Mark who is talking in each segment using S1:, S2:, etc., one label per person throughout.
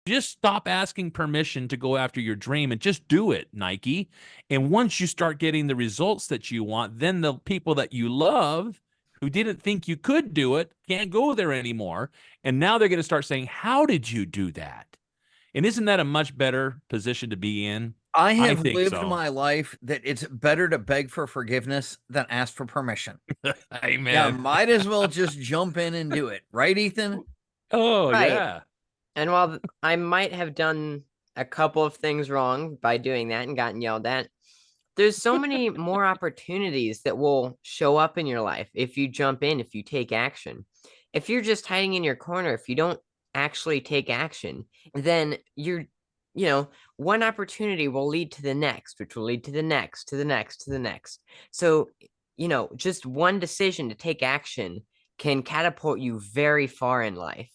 S1: Just stop asking permission to go after your dream and just do it, Nike. And once you start getting the results that you want, then the people that you love who didn't think you could do it can't go there anymore. And now they're going to start saying, how did you do that? And isn't that a much better position to be in?
S2: I
S1: I
S2: have
S1: think
S2: lived
S1: so.
S2: my life that it's better to beg for forgiveness than ask for permission. Yeah,
S1: Amen.
S2: might as well just jump in and do it. Right, Ethan?
S1: Oh,
S3: Right.
S1: yeah.
S3: And while I might have done a couple of things wrong by doing that and gotten yelled at, there's so many more opportunities that will show up in your life if you jump in, if you take action. If you're just hiding in your corner, if you don't actually take action, then one opportunity will lead to the next, which will lead to the next, to the next, to the next. So, just one decision to take action can catapult you very far in life.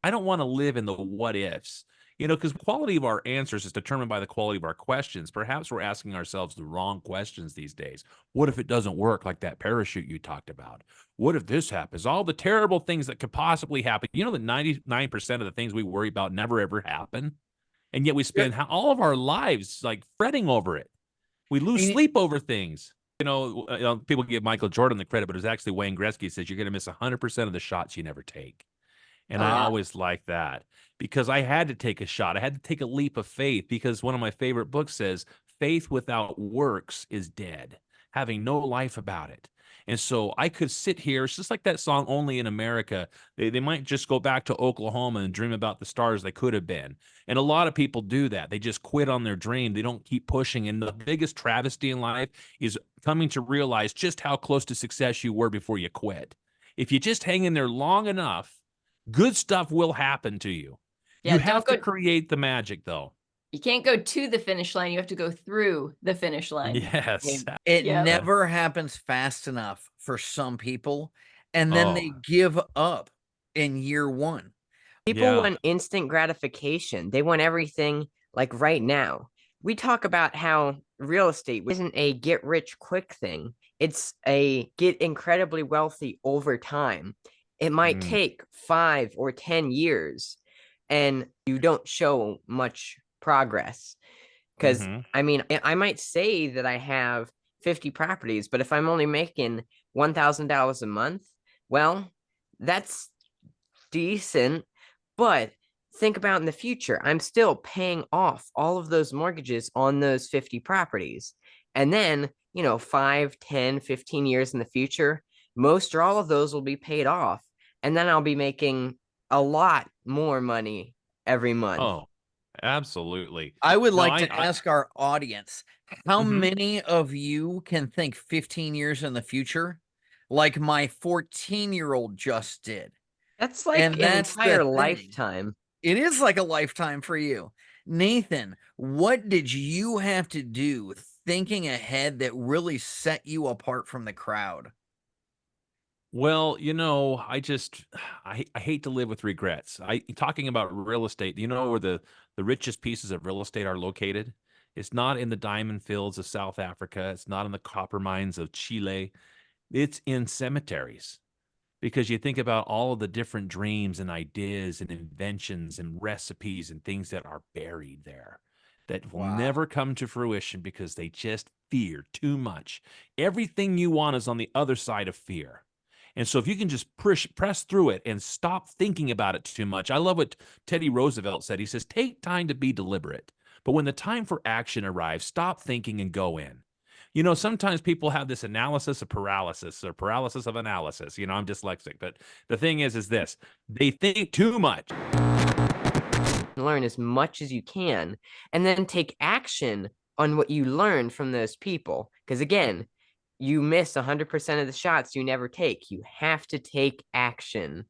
S1: I don't want to live in the what ifs, because the quality of our answers is determined by the quality of our questions. Perhaps we're asking ourselves the wrong questions these days. What if it doesn't work, like that parachute you talked about? What if this happens? All the terrible things that could possibly happen. You know that 99% of the things we worry about never ever happen. And yet we spend all of our lives like fretting over it. We lose
S2: And
S1: sleep over things. People give Michael Jordan the credit, but it's actually Wayne Gretzky says you're going to miss 100% of the shots you never take. And
S3: Oh,
S1: I
S3: yeah.
S1: always like that because I had to take a shot. I had to take a leap of faith because one of my favorite books says faith without works is dead, having no life about it. And so I could sit here. It's just like that song, Only in America. They might just go back to Oklahoma and dream about the stars they could have been. And a lot of people do that. They just quit on their dream. They don't keep pushing. And the biggest travesty in life is coming to realize just how close to success you were before you quit. If you just hang in there long enough, good stuff will happen to you.
S4: Yeah,
S1: You
S4: don't
S1: have to
S4: go.
S1: create the magic, though.
S4: You can't go to the finish line. You have to go through the finish line.
S1: Yes.
S2: it
S4: Yeah.
S2: never happens fast enough for some people, and then they
S1: Oh,
S2: give up in year one.
S3: People
S1: yeah.
S3: want instant gratification. They want everything like right now. We talk about how real estate isn't a get rich quick thing. It's a get incredibly wealthy over time. It might
S1: Mm,
S3: take 5 or 10 years and you don't show much progress. Because
S1: mhm.
S3: I mean, I might say that I have 50 properties, but if I'm only making $1,000 a month, well, that's decent. But think about in the future, I'm still paying off all of those mortgages on those 50 properties. And then, 5, 10, 15 years in the future, most or all of those will be paid off. And then I'll be making a lot more money every month.
S1: Oh, absolutely.
S2: I would
S1: No,
S2: like to ask our audience, how
S1: mhm.
S2: many of you can think 15 years in the future like my 14-year-old just did?
S3: That's like
S2: And
S3: an
S2: that's the
S3: entire
S2: thing.
S3: lifetime.
S2: It is like a lifetime for you. Nathan, what did you have to do thinking ahead that really set you apart from the crowd?
S1: Well, I hate to live with regrets. Talking about real estate, do you know where the richest pieces of real estate are located? It's not in the diamond fields of South Africa. It's not in the copper mines of Chile. It's in cemeteries. Because you think about all of the different dreams and ideas and inventions and recipes and things that are buried there that will
S2: Wow.
S1: never come to fruition because they just fear too much. Everything you want is on the other side of fear. And so if you can just press through it and stop thinking about it too much. I love what Teddy Roosevelt said. He says, take time to be deliberate. But when the time for action arrives, stop thinking and go in. Sometimes people have this analysis of paralysis or paralysis of analysis. I'm dyslexic, but the thing is this, they think too much.
S3: Learn as much as you can, and then take action on what you learned from those people. Because again, you miss 100% of the shots you never take. You have to take action.